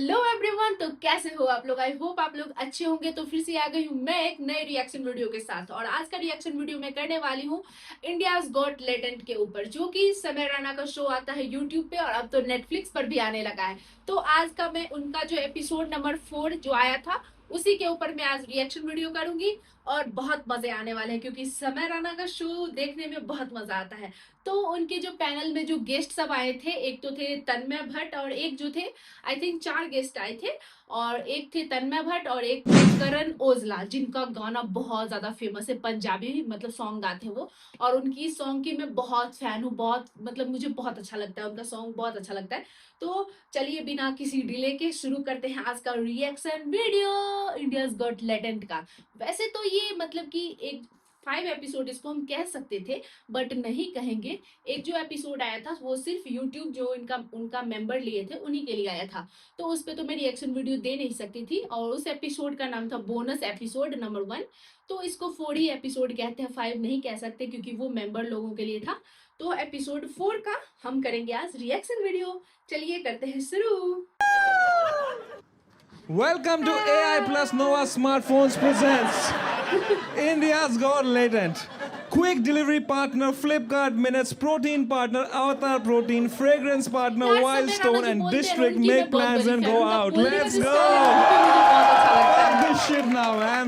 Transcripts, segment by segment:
Hello everyone, तो कैसे हो आप लोग। आई होप आप लोग अच्छे होंगे। तो फिर से आ गई हूँ मैं एक नए रिएक्शन वीडियो के साथ। और आज का रिएक्शन वीडियो मैं करने वाली हूँ इंडियाज गॉट टैलेंट के ऊपर, जो कि समय रैना का शो आता है यूट्यूब पे और अब तो नेटफ्लिक्स पर भी आने लगा है। तो आज का मैं उनका जो एपिसोड नंबर 4 जो आया था उसी के ऊपर मैं आज रिएक्शन वीडियो करूंगी। और बहुत मजे आने वाले हैं क्योंकि समय रैना का शो देखने में बहुत मजा आता है। तो उनके जो पैनल में जो गेस्ट सब आए थे, एक तो थे तन्मय भट्ट और एक जो थे, आई थिंक 4 गेस्ट आए थे। और एक थे तन्मय भट्ट और एक थे करण ओजला, जिनका गाना बहुत ज्यादा फेमस है, पंजाबी मतलब सॉन्ग गाते हैं वो। और उनकी सॉन्ग की मैं बहुत फैन हूँ, बहुत मतलब मुझे बहुत अच्छा लगता है, उनका सॉन्ग बहुत अच्छा लगता है। तो चलिए बिना किसी डिले के शुरू करते हैं आज का reaction video India's got talent का। वैसे तो ये मतलब कि एक 5 एपिसोड इसको हम कह सकते थे, बट नहीं कहेंगे। एक जो एपिसोड आया था वो सिर्फ यूट्यूब जो इनका उनका मेंबर लिए थे उन्हीं के लिए आया था। तो उस पर तो मैं रिएक्शन वीडियो दे नहीं सकती थी। और उस एपिसोड का नाम था बोनस एपिसोड नंबर 1। तो इसको 4 ही एपिसोड कहते हैं, 5 नहीं कह सकते क्योंकि वो मेंबर लोगों के लिए था। तो एपिसोड 4 का हम करेंगे आज रिएक्शन वीडियो। चलिए करते हैं शुरू। Welcome to AI Plus Nova Smartphones presents India's Got Latent. Quick delivery partner Flipkart Minutes, protein partner Avatar Protein, fragrance partner यार, Wild समय Stone राणा जो and बोलते हैं ना, District उनकी मैं make बहुत plans बड़ी and fan go हूं। उनका out. बोलने का Let's जो go! style है, वो मुझे बहुत अच्छा लगता है। Fuck this shit now, man.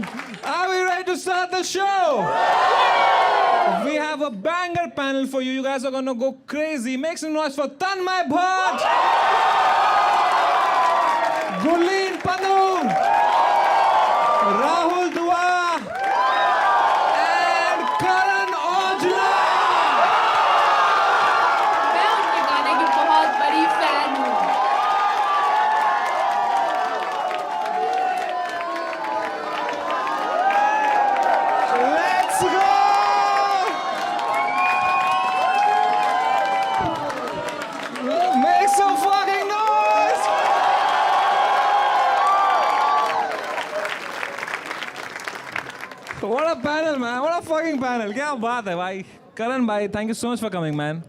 Are we ready to start the show? We have a banger panel for you. You guys are gonna go crazy. Make some noise for Tanmay Bhatt, Gurleen Panu, Rahul Dua, and Karan Aujla. मैं उनके गाने की बहुत बड़ी fan हूँ। Let's go! Make some fucking noise! What a panel, man. What a fucking panel. क्या बात है भाई. Karan भाई, thank you so much for coming, man.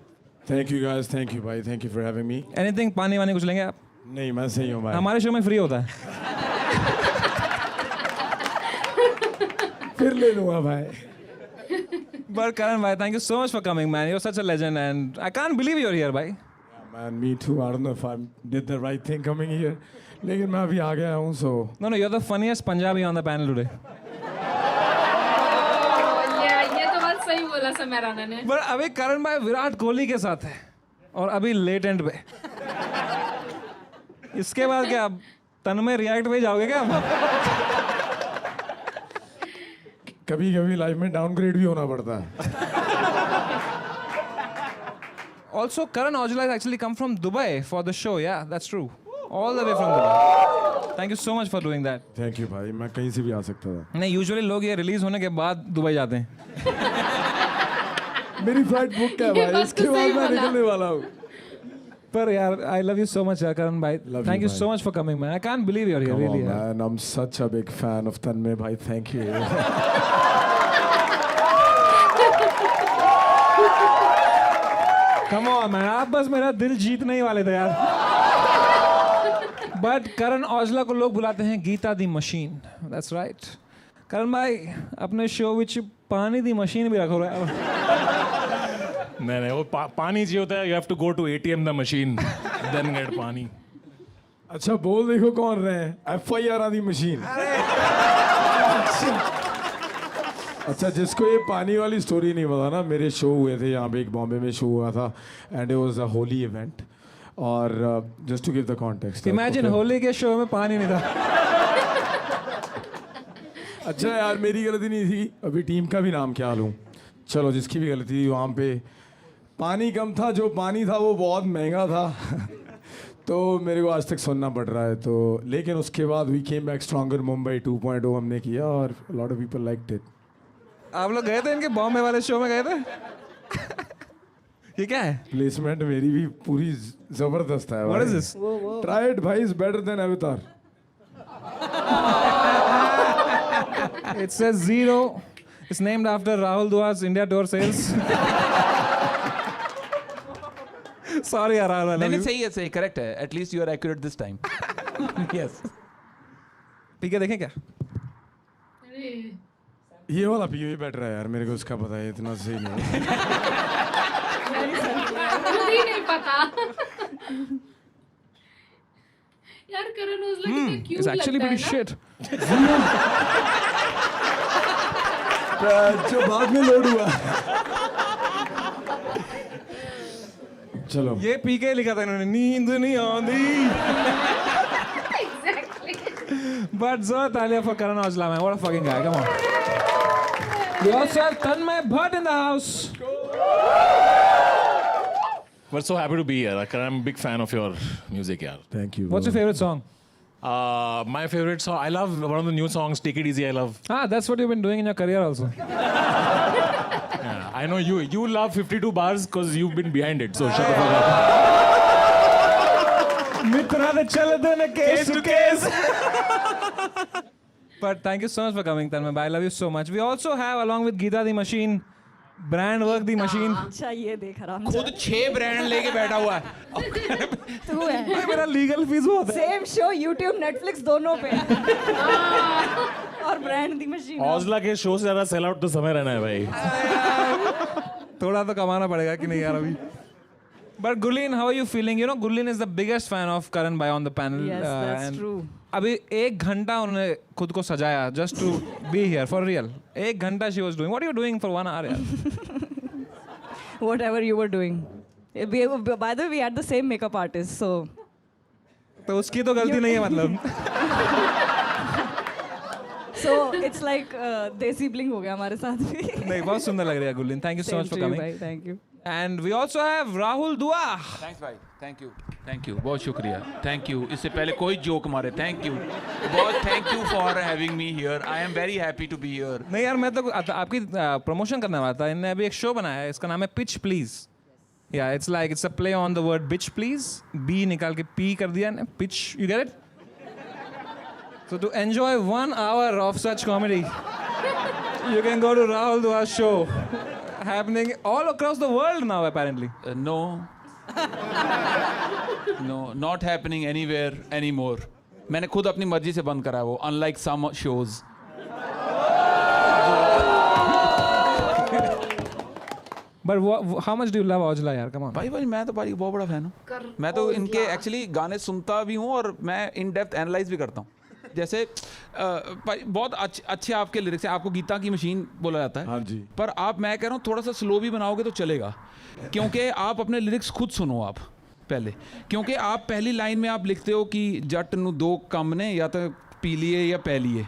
Thank you guys, thank you भाई, thank you for having me. Anything पानी वानी कुछ लेंगे आप? नहीं, मैं सही हूँ भाई। हमारे शो में फ्री होता है. फिर ले लूँगा भाई। But Karan भाई, thank you so much for coming, man. You're such a legend and I can't believe you're here, भाई. Man, me too. I don't know if I did the right thing coming here, लेकिन मैं अभी आ गया हूँ, so No, you're the funniest Punjabi on the panel today. ये तो बात सही बोला समय राणा ने। पर अभी करण भाई विराट कोहली के साथ है और अभी लेट एंड पे. इसके बाद क्या तन्मय रिएक्ट पे जाओगे क्या? कभी-कभी लाइफ में डाउनग्रेड भी होना पड़ता है। Also, Karan Aujla has actually come from Dubai for the show. Yeah, that's true. All the way from Dubai. Thank you so much for doing that. Thank you भाई, मैं कहीं से भी आ सकता था। नहीं, यूजुअली लोग ये रिलीज होने के बाद दुबई जाते हैं. मेरी फ्लाइट बुक है ये भाई, बात इसके तो बाद सही मैं बोला। निकलने वाला हूँ। पर यार, I love you so much, Karan भाई. Love Thank you, you so bhai. much for coming, man. I can't believe you're here, Come really. on, यार. man, I'm such a big fan of तन्मय भाई, thank you. Come on, man. आप बस मेरा दिल जीतने ही वाले थे यार. बट करण औजला को लोग बुलाते हैं Geeta the machine. That's right. Karan भाई, अपने शो विच पानी दी मशीन भी रखो यार. नहीं वो पानी चाहिए होता है. You have to go to ATM the machine then get pani. अच्छा बोल देखो कौन रहे हैं, FIR आदि मशीन। अच्छा, जिसको ये पानी वाली स्टोरी नहीं पता ना, मेरे शो हुए थे यहाँ पे, एक बॉम्बे में शो हुआ था and it was a Holi event. और just to give the context, imagine Holi के शो में पानी नहीं था. अच्छा यार, मेरी गलती नहीं थी, अभी टीम का भी नाम क्या लूँ, चलो जिसकी भी गलती थी, वहाँ पे पानी कम था, जो पानी था वो बहुत महंगा था। तो मेरे को आज तक सुनना पड़ रहा है। तो लेकिन उसके बाद we came back stronger, Mumbai 2.0 हमने किया और lot of people liked it. आप लोग गए थे इनके बॉम्बे वाले शो में गए थे? ये क्या है? प्लेसमेंट मेरी भी पूरी जबरदस्त है। What is this? Try it भाई, इज बेटर देन अवतार। It says 0. It's named after Rahul Dua's India tour sales. Sorry, Rahul. I love नहीं you. सही है, सही करेक्ट है. At least you are accurate this time. Yes PK देखें क्या? अरे ये वाला पी भी बेटर है यार, मेरे को उसका पता है, इतना सही नहीं है। खुद ही नहीं पता। यार करण औजला कितना क्यूट It's actually लगता है pretty ना? shit. जो बाद में लोड हुआ। चलो ये पीके लिखा था इन्होंने, नींद नहीं आंदी। Exactly. But Zoe Talia for Karan Aujla, man. What a fucking guy. Come on. We also have Tanmay Bhatt in the house. We're so happy to be here. Karan, I'm a big fan of your music, yeah. Thank you. What's your favorite song? My favorite song, I love one of the new songs, Take It Easy, I love. Ah, that's what you've been doing in your career also. Yeah, I know you love 52 bars because you've been behind it, so shut the fuck up. Mitra de chalade na case to case. But thank you so much for coming, Tanmay. I love you so much. We also have, along with Geeta the Machine, Brand Work the Machine. अच्छा ये देख आराम से खुद 6 brand लेके बैठा हुआ है। तू है भाई मेरा लीगल फीस बहुत है। सेम शो यूट्यूब नेटफ्लिक्स दोनों पे और ब्रांड दी मशीन Aujla के शो से ज़्यादा सेल आउट तो समय रहना है भाई। थोड़ा तो कमाना पड़ेगा कि नहीं यार अभी। But Gurleen, how are you feeling? You know, Gurleen is the biggest fan of Karan Bhai on the panel. Yes, that's and true. अभी 1 घंटा उन्होंने खुद को सजाया just to be here for real. 1 घंटा she was doing. What are you doing for 1 hour यार? whatever you were doing. By the way, we had the same makeup artist, so तो उसकी तो गलती नहीं है मतलब। it's like देसी ब्लिंग हो गया हमारे साथ भी. नहीं बहुत सुंदर लग रही है Gurleen. Thank you so much for coming. Thank you. And we also have Rahul Dua. Thanks भाई, थैंक यू, बहुत शुक्रिया, थैंक यू। इससे पहले कोई जोक मारे, थैंक यू, बहुत thank you for having me here. I am very happy to be here. नहीं यार मैं तो आपकी प्रमोशन करने वाला था। इन्होंने अभी एक शो बनाया है, इसका नाम है पिच प्लीज। या it's like it's a play on the word bitch please. B निकाल के पी कर दिया ना, pitch, you get it? So to enjoy 1 hour of such comedy, you can go to Rahul Dua's show, happening all across the world now apparently. No not happening anywhere any more. मैंने खुद अपनी मर्जी से बंद करा है वो, unlike some shows. But how much do you love Aujla यार? Come on. भाई मैं तो भाई बहुत बड़ा फैन हूँ। मैं तो इनके एक्चुअली गाने सुनता भी हूँ और मैं इन डेप्थ एनालाइज भी करता हूँ। जैसे भाई बहुत अच्छे आपके लिरिक्स हैं। आपको गीता की मशीन बोला जाता है। हाँ जी। पर आप, मैं कह रहा हूँ थोड़ा सा स्लो भी बनाओगे तो चलेगा, क्योंकि आप अपने लिरिक्स खुद सुनो आप पहले। क्योंकि आप पहली लाइन में आप लिखते हो कि जट नू 2 कम ने, या तो पी लिए या पै लिए,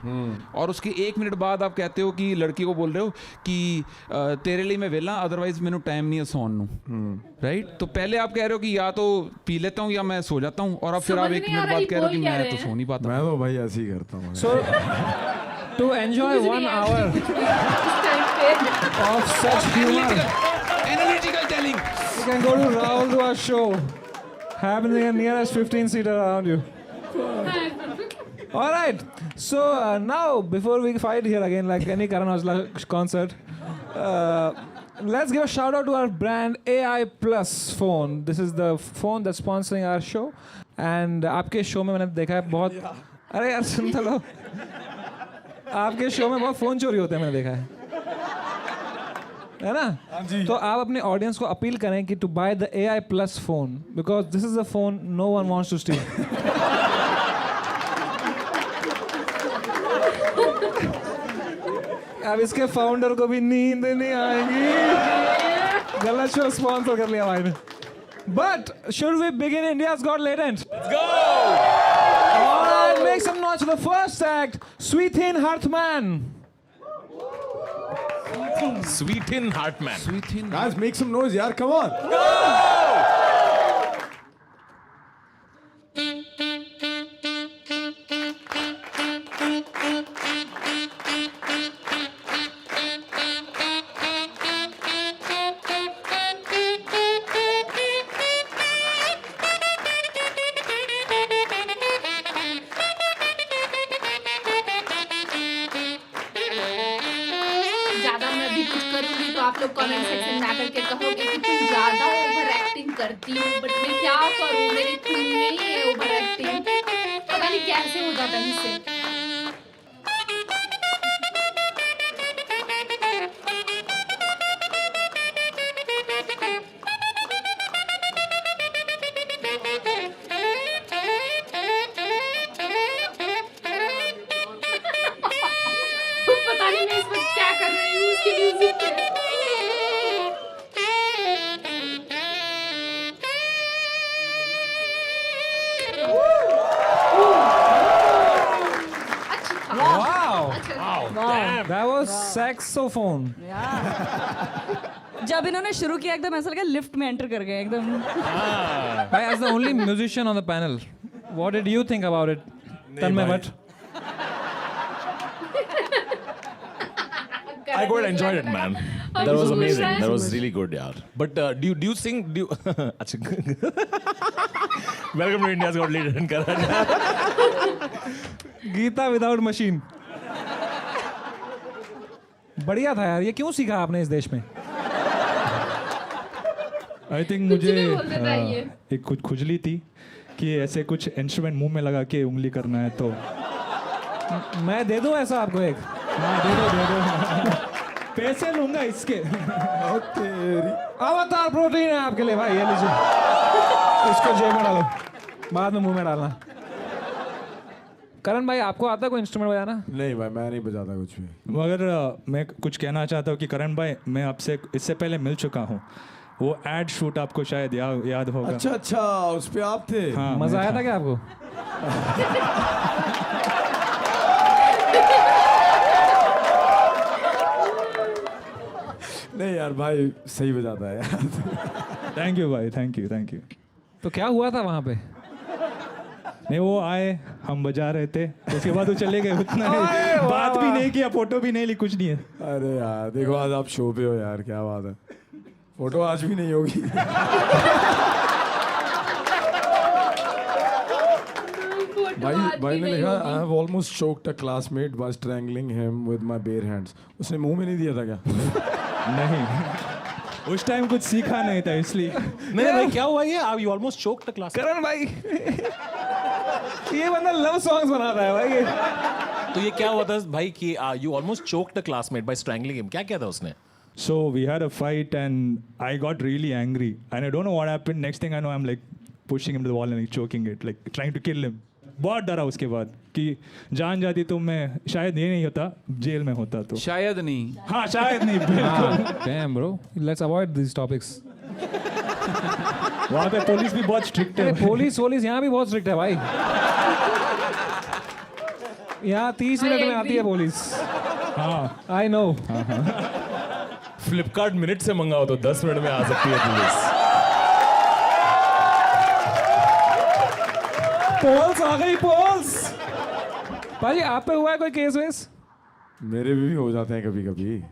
और उसके 1 मिनट बाद आप कहते हो कि लड़की को बोल रहे हो कि तेरे लिए मैं वेला, अदरवाइज मैनू टाइम नहीं है सोन नू, राइट? तो पहले आप कह रहे हो कि या तो पी लेता हूँ या मैं सो जाता हूँ, और अब फिर आप समझ 1 नहीं आ मिनट रहा बाद ये कह रहे हो कि बोल क्या मैं रहे तो हैं। सो नहीं पाता। मैं तो भाई ऐसे ही करता हूँ। So to enjoy 1 hour of such humor, analytical telling. you can go to Rahul Dua's show, happening in nearest 15-seater around you. All right. So now, before we fight here again, like any Karan Aujla concert, let's give a shout out to our brand AI Plus phone. This is the phone that's sponsoring our show. And आपके show में मैंने देखा है बहुत, अरे यार सुन तो लो, आपके शो में बहुत फोन चोरी होते हैं, मैंने देखा है ना? तो आप अपने ऑडियंस को अपील करें कि to buy the AI Plus phone, because this is a phone no one wants to steal. अब इसके फाउंडर को भी नींद नहीं आएगी। गलत शो स्पॉन्सर कर लिया भाई ने। But should we begin India's Got Latent? Let's go! All right, make some noise for the first act, Sweethin Hartman. Sweethin Hartman. Guys, make some noise यार, come on. ज्यादा मैं भी कुछ करूंगी तो आप लोग कमेंट सेक्शन में आकर के कहोगे कि तुम ज्यादा ओवर एक्टिंग करती हो, बट मैं क्या करूं, मेरी खून में ही है ओवर एक्टिंग। पता नहीं कैसे हो जाता है इससे। पता नहीं मैं इस वक्त क्या कर रही हूँ उसके म्यूजिक पे। अच्छा था। Wow, अच्छा था। that was saxophone. जब इन्होंने शुरू किया एकदम ऐसा लगा लिफ्ट में एंटर कर गए एकदम. Bhai, as the only musician on the panel, what did you think about it? Tanmay bhai. Bhatt. I quite enjoyed it, man. How That was good amazing. was That that? was really good, yaar. But do you sing? अच्छा. Welcome to India's Got Talent, Karan. Geeta without machine. बढ़िया था यार. ये क्यों सीखा आपने इस देश में? आई थिंक कुछ मुझे भी बोल देता है ये। एक कुछ खुजली थी कि ऐसे कुछ इंस्ट्रूमेंट मुंह में लगा के उंगली करना है तो मैं दे दूं ऐसा आपको एक? हाँ दे दो पैसे लूंगा इसके. अवतार प्रोटीन है आपके लिए भाई. ये लीजिए. इसको जेब में डालो. बाद में मुंह में डालना. करण भाई आपको आता है कोई इंस्ट्रूमेंट बजाना? नहीं भाई मैं नहीं बजाता कुछ भी. मगर मैं कुछ कहना चाहता हूँ कि करण भाई मैं आपसे इससे पहले मिल चुका हूँ. वो एड शूट आपको शायद याद होगा. अच्छा उस पे आप थे. हाँ मजा मैं आया था. था क्या आपको? नहीं यार भाई सही बजाता है यार. थैंक यू भाई. Thank you. तो क्या हुआ था वहां पे? नहीं वो आए हम बजा रहे थे उसके बाद वो चले गए. उतना ही बात भी नहीं किया फोटो भी नहीं ली कुछ नहीं है. अरे यार देखो आज आप शो पे हो यार क्या बात है. फोटो आज भी नहीं होगी. भाई ने लिखा I have almost choked a classmate by strangling him with my bare hands. उसने मुंह में नहीं दिया था क्या? नहीं उस टाइम कुछ सीखा नहीं था इसलिए. नहीं भाई क्या हुआ ये? आप you almost choked the class. करण भाई ये बंदा लव सॉन्ग्स बनाता है भाई. तो ये क्या हुआ था भाई कि you almost choked the classmate by strangling him. क्या किया था उसने? So we had a fight and I got really angry and I don't know what happened. Next thing I know I'm like pushing him to the wall and like choking it, like trying to kill him. बहुत डरा उसके बाद कि जान जाती तो मैं शायद ये नहीं होता जेल में होता तो. शायद नहीं. हाँ शायद नहीं बिल्कुल. Damn bro, let's avoid these topics. वहाँ पे पुलिस भी बहुत स्ट्रिक्ट अरे है. पुलिस यहाँ भी बहुत स्ट्रिक्ट है भाई. यहाँ 30 मिनट में आती है पुलिस. हाँ आई नो. फ्लिपकार्ट मिनट से मंगाओ तो 10 मिनट में आ सकती है पुलिस. पोल्स आ गई पोल्स. भाई आप पे हुआ है कोई केस वेस? मेरे भी हो जाते हैं कभी कभी.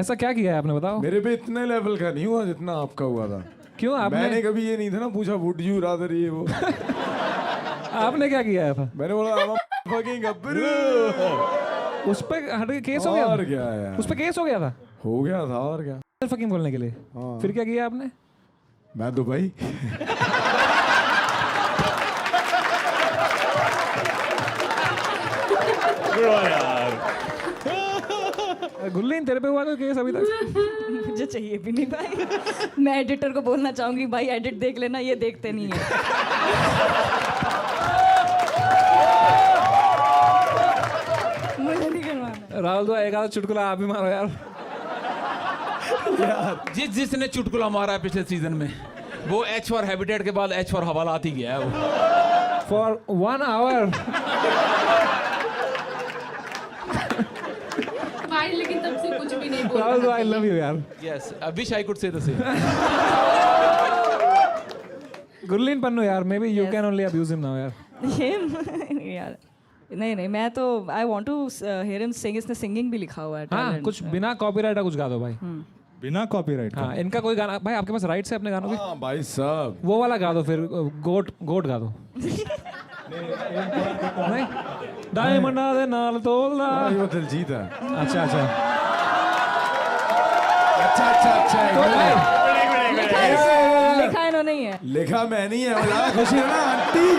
ऐसा क्या किया है आपने बताओ? मेरे पे इतने लेवल का नहीं हुआ जितना आपका हुआ था. क्यों मैंने आपने कभी ये नहीं था ना पूछा वुड यू रादर ये वो. आपने क्या किया था? मैंने बोला I'm a fucking gabru. उस पे हट के केस हो गया और था? क्या यार. उस पे केस हो गया था हो गया था और क्या. फकिंग बोलने के लिए. हाँ. फिर क्या किया आपने? मैं दुबई. गुल्लीन तेरे पे हुआ कोई केस अभी तक? मुझे चाहिए भी नहीं भाई. मैं एडिटर को बोलना चाहूंगी भाई एडिट देख लेना ये देखते नहीं है. मुझे नहीं करवाना. राहुल तो एक आधा चुटकुला आप भी मारो यार. जिसने चुटकुला मारा है पिछले सीजन में वो एच फॉर हैबिटेट के बाद एच फॉर हवालात ही गया है वो. For 1 hour. भाई लेकिन तब से कुछ भी नहीं बोल राहुल रहा आई लव यू यार. Yes I wish I could say the same. Gulleen Pannu यार may be you can only abuse him now यार. ये यार नहीं मैं तो I want to hear him sing. इसने सिंगिंग भी लिखा हुआ है. हाँ talent. कुछ बिना कॉपीराइट का कुछ गा दो भाई. बिना कॉपीराइट हाँ इनका कोई गाना भाई आपके पास राइट्स है अपने गानों के? हाँ भाई साहब. वो वाला गा दो फिर. गोट गा दो. नहीं डायमंड दे नाल तोलदा. हाँ, ये वो दिलजीत है. अच्छा अच्छा. अच्छा तो भाई लिखा इन्होंने ही है. लिखा मैं नहीं है. बड़ा खुशी है ना आंटी.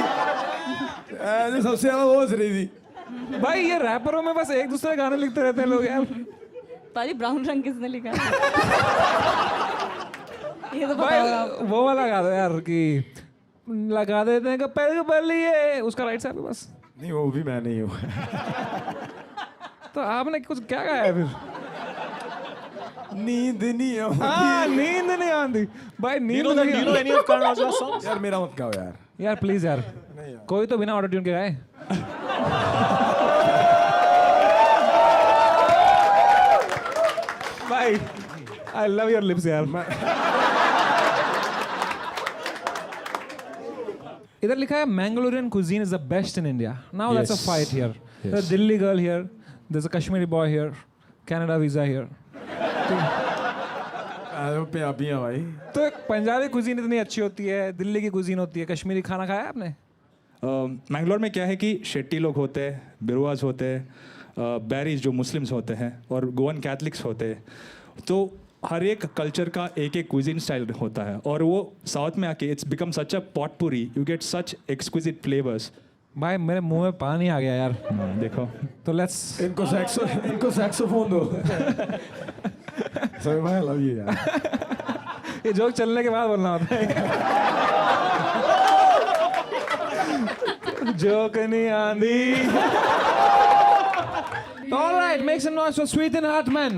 जो सबसे ज्यादा वो हंस रही थी। भाई ये रैपरों में बस एक दूसरे गाने लिखते रहते हैं लोग यार। पाजी ब्राउन रंग किसने लिखा है? ये तो भाई बताओ आप। वो वाला गा दो यार कि लगा देते हैं पैर पर लिए, उसका राइट साइड पे बस। नहीं वो भी मैं नहीं हूँ। तो आपने कुछ क्या गाया है फिर? नींद नहीं आती। हाँ नींद नहीं आती भाई, नींद You know नहीं any of Karan Aujla's songs? यार मेरा मत गाओ यार। यार प्लीज यार, कोई तो बिना ऑटो ट्यून के गाए। भाई आई लव योर लिप्स यार। इधर लिखा है Mangalorean cuisine is the best in India. Now that's a Yes. fight here. There's a Delhi girl here. There's a Kashmiri boy here. Canada visa here. Punjabi हैं भाई। तो पंजाबी कुजीन इतनी अच्छी होती है, दिल्ली की कुजीन होती है, कश्मीरी खाना खाया आपने? मैंगलोर में क्या है कि शेट्टी लोग होते हैं, बिरुआज होते हैं, बैरीज जो मुस्लिम्स होते हैं और गोवन कैथलिक्स होते हैं। तो हर एक कल्चर का एक एक क्विजिन स्टाइल होता है और वो साउथ में आके it's become such a potpourri, you get such exquisite flavours. भाई मेरे मुंह में पानी आ गया यार। देखो तो लेट्स इनको सैक्सोफोन दो। सभी भाई लव यू यार। ये जोक चलने के बाद बोलना होता है। जोक नहीं आंधी। All right, make some noise for Sweet and Hartman.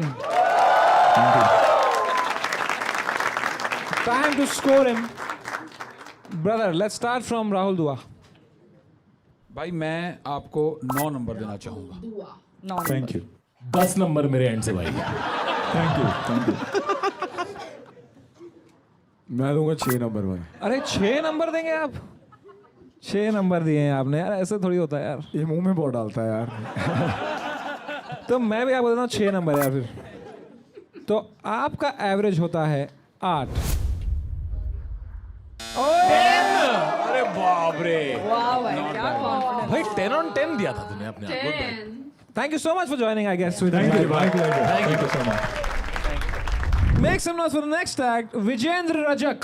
Time to score him. Brother, let's start from Rahul Dua. भाई मैं आपको 9 नंबर देना चाहूँगा। नॉन थैंक यू 10 नंबर मेरे एंड से भाई। Thank you. मैं दूंगा 6 नंबर भाई। अरे 6 नंबर देंगे आप? 6 नंबर दिए हैं आपने यार, ऐसे थोड़ी होता है यार। ये मुंह में बहुत डालता है यार। तो मैं भी आपको देता हूँ 6 नंबर यार फिर। तो आपका एवरेज होता है 8। अरे बाप रे वाह भाई क्या कॉन्फिडेंस। भाई 10 on 10 दिया था तूने अपने आप को। Thank you so much for joining, I guess. Thank you so much. Make some noise for the next act, Vijendra Rajak.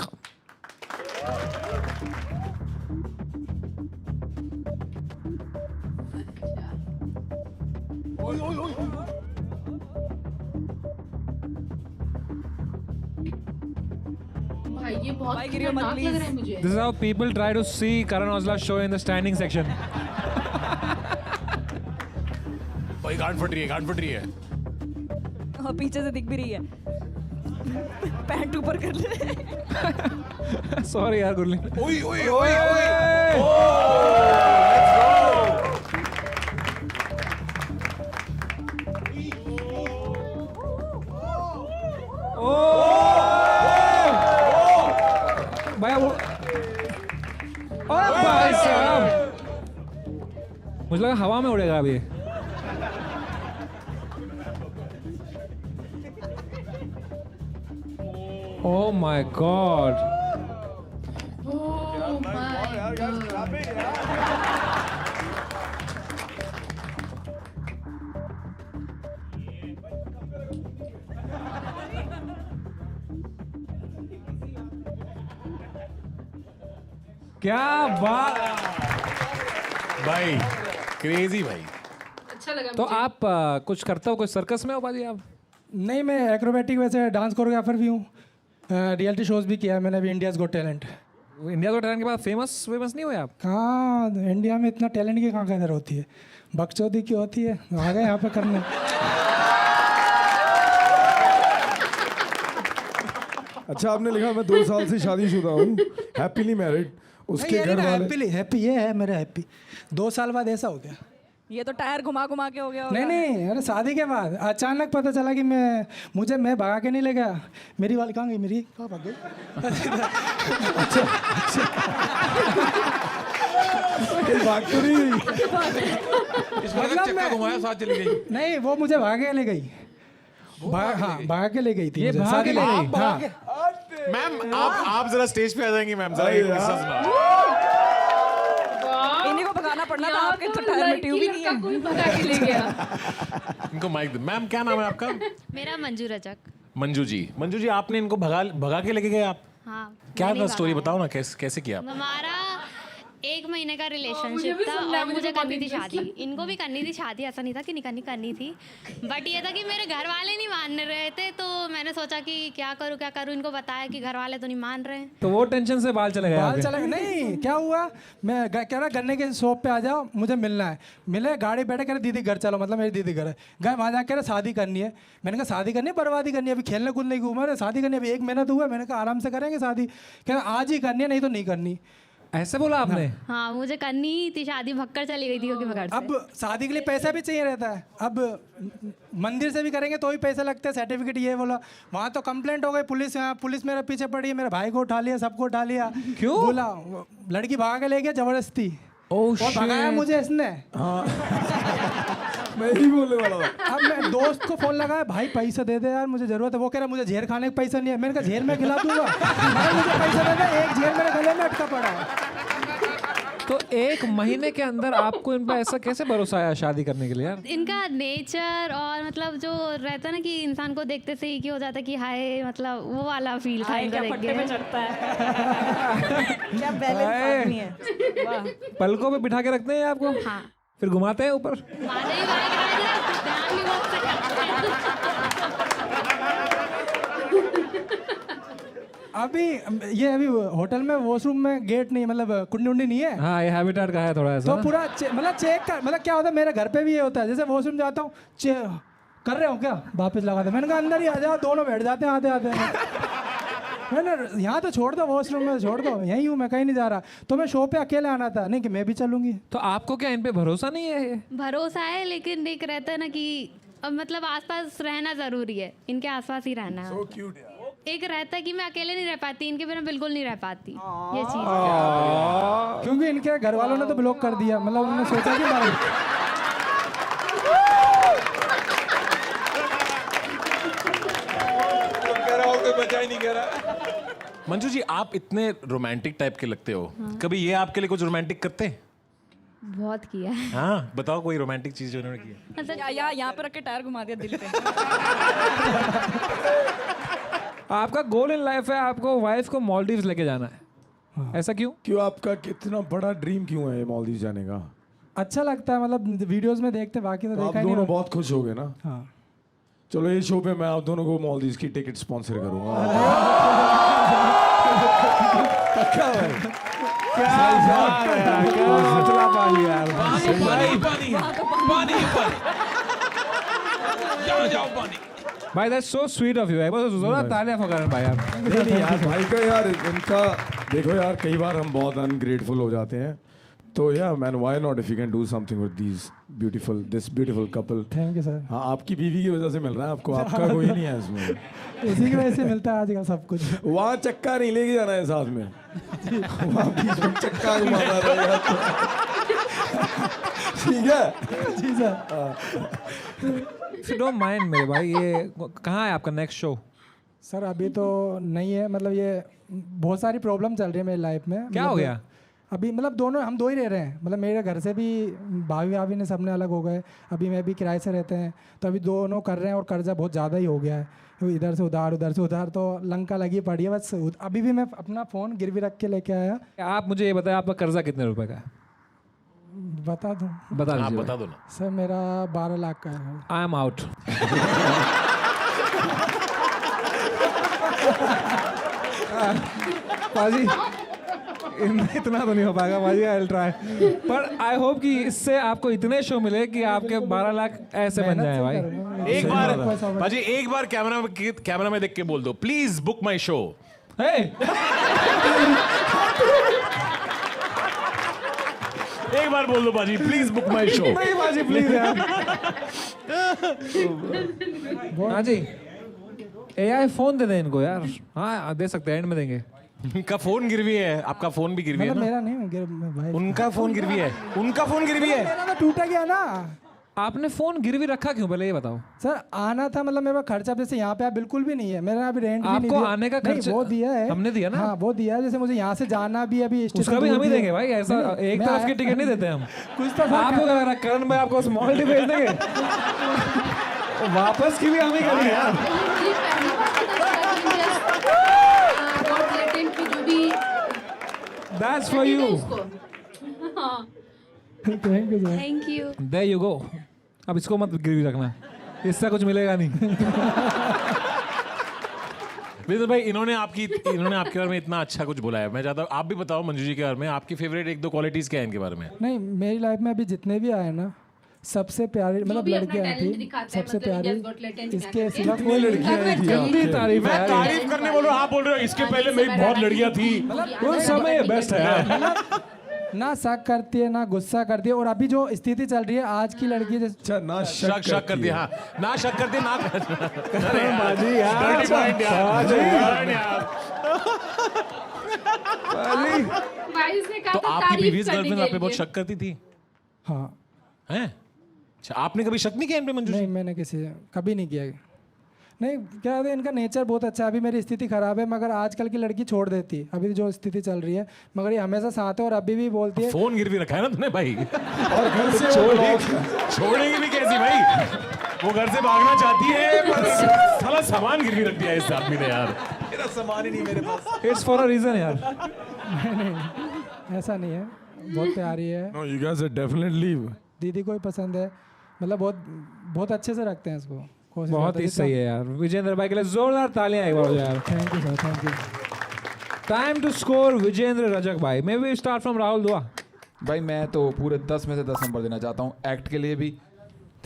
भाई ये बहुत भाई गिरियो मत, खतरनाक लग रहा है please. मुझे। This is how people try to see Karan Aujla's show in the standing section. भाई गांड फट रही है। और पीछे से दिख भी रही है। पैंट ऊपर कर ले। Sorry यार गुरली। भाई वो भाई साहब, मुझे लगा हवा में उड़ेगा अभी। Oh my God. Oh my God. क्या बात। भाई क्रेजी भाई। अच्छा लगा तो मुझे। आप कुछ करते हो, कुछ सर्कस में हो बाजी आप? नहीं, मैं एक्रोबैटिक वैसे डांस कोरियोग्राफर भी हूँ। रियलिटी शोज भी किया है मैंने अभी, इंडियाज़ गॉट टैलेंट। इंडिया को टैलेंट के बाद फेमस नहीं हुए आप? कहाँ इंडिया में इतना टैलेंट की कहाँ कदर होती है, बकचोदी की होती है। आ गए यहाँ पे करने। अच्छा आपने लिखा मैं 2 साल से शादीशुदा हूँ, हैप्पीली मैरिड। उसके घर वाले हैप्पी ये है मेरा हैप्पी। 2 साल बाद ऐसा हो गया। ये तो टायर घुमा घुमा के हो गया होगा। नहीं, अरे शादी के बाद अचानक पता चला कि मैं भगा के नहीं ले गया। मेरी वाली कहाँ गई, मेरी कहाँ भाग गई? भाग तो नहीं गई। मतलब चक्का घुमाया साथ चली गई। नहीं, वो मुझे भगा के ले गई। भगा के ले गई थी। ये मुझे भाग शादी के ले हाँ, गई? भागा के। मैम आप जरा स्टेज पे आ जाएंगी मैम, जरा ये किस्सा सुना। इन्हीं को भगाना पड़ना था, यहाँ आपके तो तो टायर में लड़की ट्यूब ही नहीं लड़का है। कोई भगा के ले गया। इनको माइक दे। मैम क्या नाम है आपका? मेरा मंजू रजक। मंजू जी आपने इनको भगा के लेके गए आप? हाँ क्या मैंने था स्टोरी भगाया। बताओ ना, कैसे किया आप? हमारा 1 महीने का मुझे रिलेशनशिप भी था सुनना है, और मुझे मुझे बहुत करनी थी interest शादी। इनको भी करनी थी शादी, ऐसा नहीं था कि नहीं करनी थी, बट ये था कि मेरे घर वाले नहीं मान रहे थे, तो मैंने सोचा कि क्या करूँ। इनको बताया कि घर वाले तो नहीं मान रहे हैं। तो वो टेंशन से बाल चले गए बाल आपके? चला नहीं, क्या हुआ, मैं कह रहा गन्ने के शॉप पे आ जाओ, मुझे मिलना है। मिले, गाड़ी बैठे, कह रहे दीदी घर चलो, मतलब मेरी दीदी घर है। गए वहाँ जाकर कह रहे शादी करनी है। मैंने कहा शादी करनी है, बर्बादी करनी है, अभी खेलने कूदने की उम्र है, शादी करनी है, अभी 1 महीना तो हुआ है। मैंने कहा आराम से करेंगे शादी, कह रहे आज ही करनी है, नहीं तो नहीं करनी। ऐसे बोला आपने? हाँ, मुझे करनी ही थी शादी, भक्कर चली गई थी क्योंकि मैं घर से। अब शादी के लिए पैसा भी चाहिए रहता है। अब मंदिर से भी करेंगे तो भी पैसे लगते हैं, सर्टिफिकेट ये बोला। वहाँ तो कंप्लेंट हो गई, पुलिस मेरे पीछे पड़ी, मेरे भाई को उठा लिया, सबको उठा लिया। क्यों? बोला लड़की भगा के ले गया जबरदस्ती। और भगाया मुझे इसने। मैं ही बोलने वाला था। अब मैं दोस्त को फोन लगाया, भाई पैसा दे दे यार, मुझे जरूरत है। वो कह रहा मुझे झेर खाने का पैसा नहीं है। मैंने कहा झेर में खिला दूंगा। मैंने मुझे पैसा दे दे, एक झेर मेरे गले में अटका पड़ा है। तो 1 महीने के अंदर आपको इन पर ऐसा कैसे भरोसा आया शादी करने के लिए यार? इनका नेचर और मतलब जो रहता है ना कि इंसान को देखते से ही कि हो जाता है कि हाय, मतलब वो वाला फील था इनका देख के। चढ़ता है क्या बैलेंस आदमी है। वाह। पलकों पे बिठा के रखते हैं आपको? हाँ, फिर घुमाते हैं ऊपर? माने ही भाई ध्यान भी बहुत से करते हैं। अभी होटल में वॉशरूम में गेट नहीं, मतलब कुंडी उंडी नहीं है। हाँ, ये हैबिटेट का है थोड़ा ऐसा तो ना? पूरा मतलब चेक कर, मतलब क्या होता है मेरे घर पे भी ये होता है, जैसे वॉशरूम जाता हूँ, कर रहे हो क्या, वापस लगा दे। मैंने कहा अंदर ही आ जाओ, दोनों बैठ जाते हैं आते आते। मैंने यहाँ तो छोड़ दो, वॉशरूम में छोड़ दो, यहीं हूँ मैं, कहीं नहीं जा रहा। तो मैं शो पे अकेले आना था, नहीं कि मैं भी चलूंगी। तो आपको क्या इन पे भरोसा नहीं है? भरोसा है, लेकिन एक रहता है ना कि अब मतलब आसपास रहना जरूरी है, इनके आसपास ही रहना है। एक रहता है कि मैं अकेले नहीं रह पाती, इनके बिना बिल्कुल नहीं रह पाती, ये चीज़ है। क्योंकि इनके घर वालों ने तो ब्लॉक कर दिया, मतलब उन्होंने सोचा कि बचा ही नहीं कह रहा। मंजू जी, आप इतने रोमांटिक टाइप के लगते हो, कभी ये आपके लिए कुछ रोमांटिक करते हैं? बहुत किया है। हाँ, बताओ कोई रोमांटिक चीज जो उन्होंने की है। मतलब यहाँ पे रख के टायर घुमा दिया दिल पे। आपका गोल इन लाइफ है आपको वाइफ को मालदीव्स लेके जाना है। हाँ। ऐसा क्यों? क्यों, आपका कितना बड़ा ड्रीम क्यों है मालदीव जाने का? अच्छा लगता है, मतलब वीडियोस में देखते, बाकी तो तो आप देखा ही नहीं। दोनों बहुत खुश हो गए ना? हाँ। चलो ये शो पे मैं आप दोनों को मालदीव की टिकट स्पॉन्सर करूंगा। पक्का भाई। भाई that's so sweet of you. एक बार जोरदार तालियां फकरन भाई आप। नहीं यार, भाई का यार, इनका देखो यार, कई बार हम बहुत अनग्रेटफुल हो जाते हैं। तो या man, why not if you can do something with this beautiful couple. Thank you sir. हाँ, आपकी बीवी की वजह से मिल रहा है आपको, आपका कोई नहीं है इसमें। इसी की वजह से मिलता है आजकल सब कुछ। वहाँ चक्का नहीं लेके जाना है साथ में, वहाँ बीच में चक्का घुमाता रहेगा। ठीक है जी sir. If you don't mind मेरे भाई, ये कहाँ है आपका नेक्स्ट शो? सर अभी तो नहीं है, मतलब ये बहुत सारी प्रॉब्लम चल रही है मेरी लाइफ में। क्या हो गया? अभी मतलब हम दो ही रह रहे हैं, मतलब मेरे घर से भी भाभी ने सबने अलग हो गए, अभी मैं भी किराए से रहते हैं, तो अभी दोनों कर रहे हैं और कर्जा बहुत ज़्यादा ही हो गया है, इधर से उधर, तो लंका लगी पड़ी है बस। अभी भी मैं अपना फ़ोन गिरवी रख के लेके आया। आप मुझे ये बताएं, आपका कर्जा कितने रुपए का है? बता दूँ? बता आप दीजिए। बता दो ना। सर मेरा 12 लाख का है। I am out. बाजी इतना तो नहीं हो पाएगा बाजी, आई विल ट्राई, पर आई होप कि इससे आपको इतने शो मिले कि आपके 12 लाख ऐसे बन जाए भाई। एक बार बाजी, एक बार कैमरा में देख के बोल दो, प्लीज बुक माई शो। एक बार बोल दो बाजी, प्लीज बुक माई शो। नहीं बाजी प्लीज यार। हाँ जी, AI फोन दे दें इनको यार। हाँ दे सकते हैं, एंड में देंगे। उनका फोन गिरवी है, आपका फोन भी गिरवी है मतलब ना? मेरा नहीं भाई, उनका फोन गिरवी है, उनका फोन गिरवी है। मेरा तो टूटा गया ना। आपने फोन गिरवी रखा क्यों, पहले ये बताओ। सर आना था, मतलब मेरा खर्चा जैसे यहाँ पे बिल्कुल भी नहीं है, मेरा अभी रेंट भी नहीं आपको दिया। आने का नहीं, खर्चा वो दिया है, हमने दिया ना। हाँ वो दिया है, जैसे मुझे यहाँ से जाना भी अभी उसका भी हम ही देंगे भाई, ऐसा एक तरफ की टिकट नहीं देते हम। कुछ तो आपको क्या लग रहा है करण भाई आपको स्मॉल टी भेज देंगे? वापस की भी हम ही करेंगे यार। मुझे पहली बार पता चला कि India's Got Latent की जो भी That's for you. उसको हाँ thank you sir. Thank you. There you go. अब इसको मत गिरवी रखना, इससे कुछ मिलेगा नहीं। विजय भाई, इन्होंने आपके बारे में इतना अच्छा कुछ बोला है, मैं चाहता हूँ आप भी बताओ मंजू जी के बारे में, आपकी फेवरेट 1-2 क्वालिटीज क्या है इनके बारे में? नहीं, मेरी लाइफ में अभी जितने भी आए ना, सबसे प्यारी मतलब भी अपना लड़कियां talent थी, दिखाते हैं, सबसे मतलब India's प्यारी Got Talent में इसके आते हैं। सिवा कोई लड़की गंदी तारीफ है। तारीफ करने बोलो, आप बोल रहे हो इसके पहले मेरी बहुत लड़कियां थी। उस समय बेस्ट है यार। ना शक करती है ना गुस्सा करती है, और अभी जो स्थिति चल रही है आज की लड़की जैसे अच्छा ना शक कर दिया, हाँ ना शक कर दिया, ना बाजी यार, Dirty mind यार। भाई इसने कहा तो था आपकी तारीफ प्रीवियस करने गर्लफ्रेंड के आप पे बहुत लिए। शक करती थी हाँ। हैं? अच्छा, आपने कभी शक नहीं किया इन पे मंजू जी? नहीं, मैंने किसी कभी नहीं किया। नहीं, क्या है इनका नेचर बहुत अच्छा है। अभी मेरी स्थिति खराब है मगर आजकल की लड़की छोड़ देती है, अभी जो स्थिति चल रही है, मगर ये हमेशा साथ है और अभी भी बोलती है। फोन गिरवी रखा है ना तूने भाई, और घर से छोड़ेगी भी कैसी भाई? वो घर से भागना चाहती है पर साला सामान गिरवी रख दिया इस आदमी ने यार। मेरा सामान ही नहीं मेरे पास। इट्स फॉर अ रीजन यार। नहीं, ऐसा नहीं है, बहुत प्यारी है। No, you guys are definitely दीदी को ही पसंद है, मतलब बहुत बहुत अच्छे से रखते हैं इसको। कोशिश बहुत करते ही हैं सही है यार। विजेंद्र भाई के लिए जोरदार तालियां एक बार यार। Thank you sir, thank you. Time to score Vijender Rajak भाई। May we start from Rahul Dua. भाई मैं तो पूरे 10 में से 10 नंबर देना चाहता हूँ, एक्ट के लिए भी,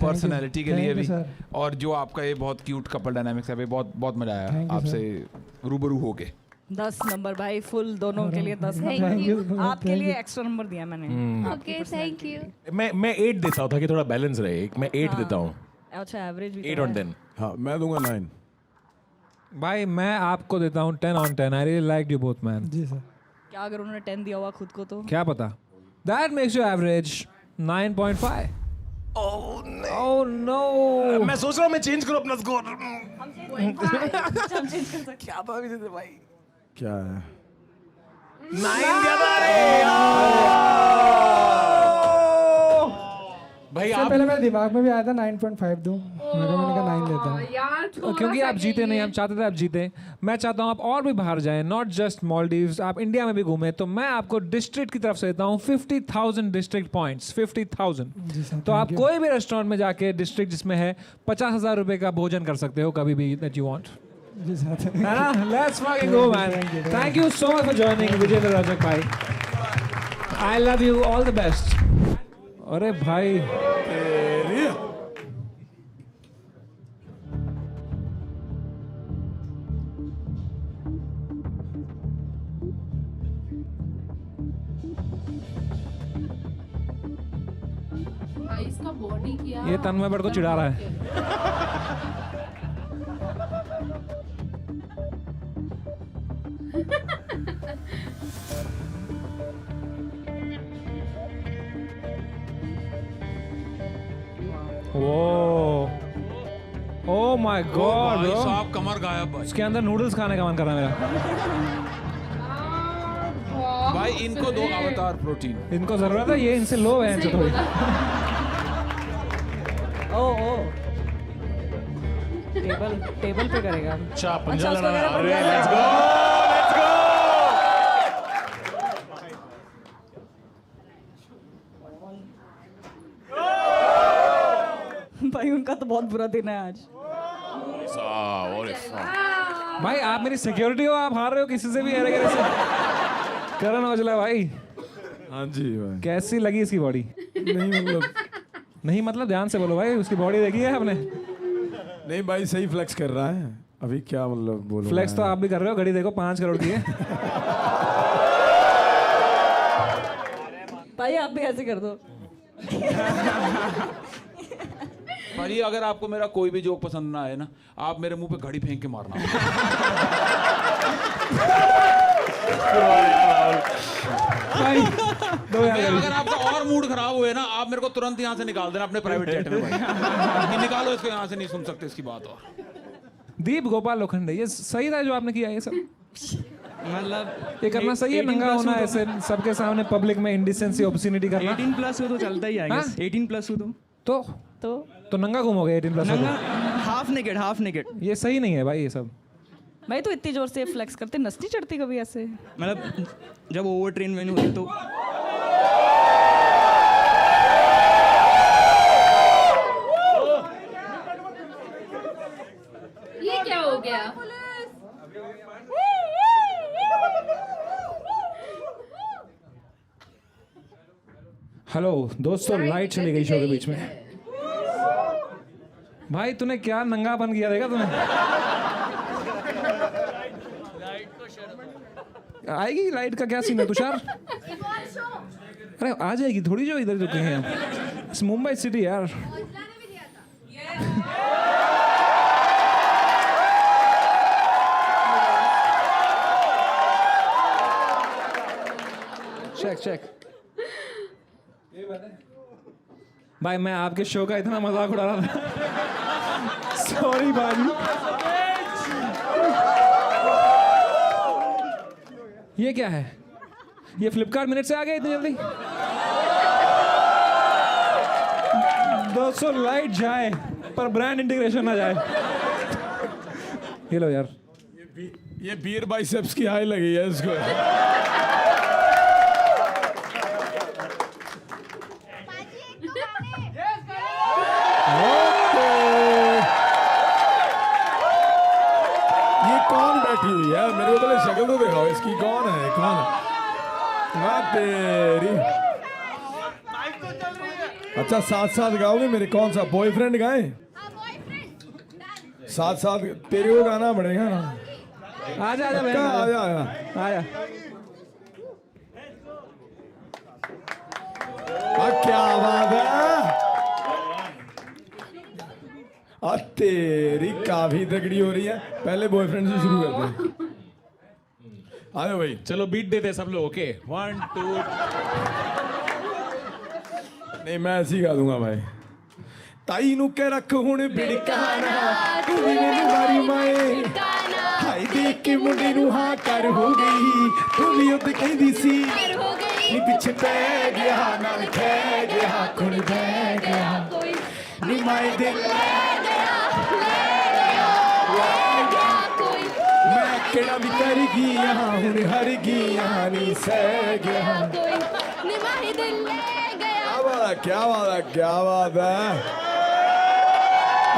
पर्सनैलिटी के Thank लिए you, भी, sir. और जो आपका ये बहुत क्यूट कपल डायनामिक्स है, बहुत बहुत मजा आया Thank you, आपसे रूबरू होके। 10 नंबर भाई, फुल दोनों के लिए 10 Thank नंबर। you. आपके लिए एक्स्ट्रा नंबर दिया मैंने। Okay thank you. मैं 8 देता हूँ ताकि थोड़ा बैलेंस रहे, मैं 8 देता हूँ, अच्छा एवरेज भी 8 on 10। हाँ मैं दूंगा 9। भाई मैं आपको देता हूँ 10 on 10। I really liked you both man. जी सर। क्या अगर उन्होंने 10 दिया हुआ खुद को तो? क्या पता। That makes you average 9.5। Oh no! मैं सोच रहा हूँ मैं चेंज करूँ अपना स्कोर। क्या है? 9 दिया था। भाई इससे आप पहले मेरे दिमाग में भी आया था 9.5 दूं, मैंने कहा 9 देता हूँ। यार थोड़ा क्योंकि सा आप जीते नहीं, हम चाहते थे आप जीते। मैं चाहता हूँ आप और भी बाहर जाएं, नॉट जस्ट मालदीव्स, आप इंडिया में भी घूमें। तो मैं आपको डिस्ट्रिक्ट की तरफ से देता हूँ 50,000 डिस्ट्रिक्ट पॉइंट्स। 50,000। तो आप कोई भी रेस्टोरेंट में जाके डिस्ट्रिक्ट जिसमें है 50,000 रुपए का भोजन कर सकते हो कभी भी दैट यू वांट। जी सर। है ना? Let's fucking go man. Thank you so much for joining Vijender Rajak भाई। I love you, all the best. अरे भाई भाई इसका बॉडी किया। ये तन्मय बड़ को चिढ़ा रहा है। ओह माय गॉड भाई ब्रो, साहब कमर गायब भाई। उसके अंदर नूडल्स खाने का मन कर रहा है मेरा। भाई इनको दो अवतार प्रोटीन। इनको जरूरत है, ये इनसे लो है इनसे थोड़ी। ओ टेबल पे करेगा। अच्छा पंजा अच्छा, उसको लड़ा। मेरा अरे पंजा लेट्स गो, भाई उनका तो बहुत बुरा दिन है आज। भाई आप मेरी सिक्योरिटी हो, आप हार रहे हो किसी से भी ऐरे गैरे से। करण औजला भाई, हाँ जी भाई। कैसी लगी इसकी बॉडी? नहीं मतलब ध्यान से बोलो भाई, उसकी बॉडी देखी है आपने? नहीं भाई सही फ्लेक्स कर रहा है अभी, क्या मतलब बोलो। फ्लेक्स तो आप भी कर रहे हो, घड़ी देखो 5 करोड़ की है। भाई आप भी ऐसे कर दो। भाई अगर आपको मेरा कोई भी जोक पसंद ना आए ना, आप मेरे मुंह पे घड़ी फेंक के मारना। भाई दो यार घड़ी। अगर आपका और मूड खराब हुए ना, आप मेरे को तुरंत यहाँ से निकाल देना अपने प्राइवेट जेट में भाई। कि निकालो इसको यहाँ से, नहीं सुन सकते इसकी बात। और दीप गोपाल लोखंडे, ये सही था जो आपने किया ये सब? मतलब ये करना सही है, नंगा होना ऐसे सबके सामने पब्लिक में, इंडिसेंसी ऑब्सिनिटी करना। 18 प्लस हो तो चलता ही आएगा। हाँ? 18 प्लस हो तो नंगा घूमोगे 18 प्लस? नंगा हाफ नेकेड। ये सही नहीं है भाई ये सब। भाई तो इतनी जोर से फ्लेक्स करते, नस नहीं चढ़ती कभी ऐसे? मतलब जब ओवर ट्रेन में होते तो हेलो दोस्तों, लाइट चली गई शो के बीच में। भाई तूने क्या नंगापन किया, देखा तूने? आएगी लाइट का क्या सीन है तुषार? अरे आ जाएगी थोड़ी, जो इधर रुके हैं हम। इस मुंबई सिटी यार। Check check. भाई मैं आपके शो का इतना मजाक उड़ा रहा था। सॉरी भाई। ये क्या है? ये फ्लिपकार्ट मिनट से आ गया इतनी जल्दी? दोस्तों लाइट जाए पर ब्रांड इंटीग्रेशन ना जाए। ये लो यार। ये बीयर बाइसेप्स की हाई लगी है इसको। ये कौन बैठी हुई है? मेरे को पहले शक्ल तो दिखाओ इसकी, कौन है? कौन है? वाह तेरी। अच्छा साथ साथ गाओगे मेरे? कौन सा बॉयफ्रेंड गाए? साथ साथ तेरे को गाना पड़ेगा ना। आजा आजा पक्का? आजा आजा। आजा। क्या बात है। और तेरी काफी तगड़ी हो रही है। पहले बॉयफ्रेंड से शुरू करते हैं। आ जाओ भाई। चलो बीट देते हैं सब लोग। ओके 1 2। नहीं मैं ऐसे ही गा दूंगा भाई। ताई नु के रख हुण बिड़काना, तू भी मेरी वारी माए। हाय देख के मुंडे नु हां कर हो गई, तू भी उद कहंदी सी नी पिछे पै गया नाल खे गया कुण बह गया नी माए दे मैं केड़ा भी कर गया हुण हर गया नी सह गया। क्या बात है, क्या बात है।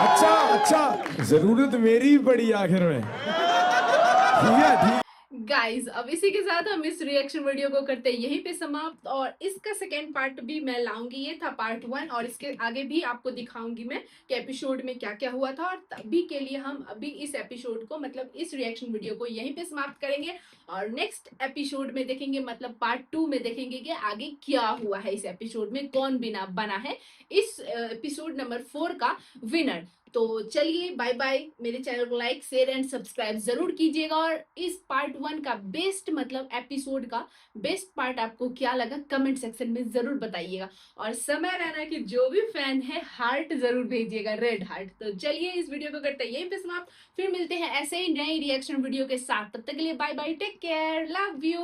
अच्छा अच्छा, जरूरत मेरी ही पड़ी आखिर में। ठीक है ठीक। गाइज अब इसी के साथ हम इस रिएक्शन वीडियो को करते हैं यहीं पे समाप्त, और इसका सेकेंड पार्ट भी मैं लाऊंगी। ये था पार्ट 1 और इसके आगे भी आपको दिखाऊंगी मैं कि एपिसोड में क्या क्या हुआ था। और तभी के लिए हम अभी इस एपिसोड को, मतलब इस रिएक्शन वीडियो को यहीं पे समाप्त करेंगे और नेक्स्ट एपिसोड में देखेंगे, मतलब पार्ट 2 में देखेंगे कि आगे क्या हुआ है इस एपिसोड में, कौन बना है इस एपिसोड नंबर 4 का विनर। तो चलिए बाय बाय। मेरे चैनल को लाइक शेयर एंड सब्सक्राइब जरूर कीजिएगा, और इस पार्ट 1 का बेस्ट, मतलब एपिसोड का बेस्ट पार्ट आपको क्या लगा कमेंट सेक्शन में जरूर बताइएगा। और समय रैना के जो भी फैन है हार्ट जरूर भेजिएगा, रेड हार्ट। तो चलिए इस वीडियो को करते हैं यहीं पे समाप्त, फिर मिलते हैं ऐसे ही नए रिएक्शन वीडियो के साथ। तब तक के लिए bye bye, take care, love you.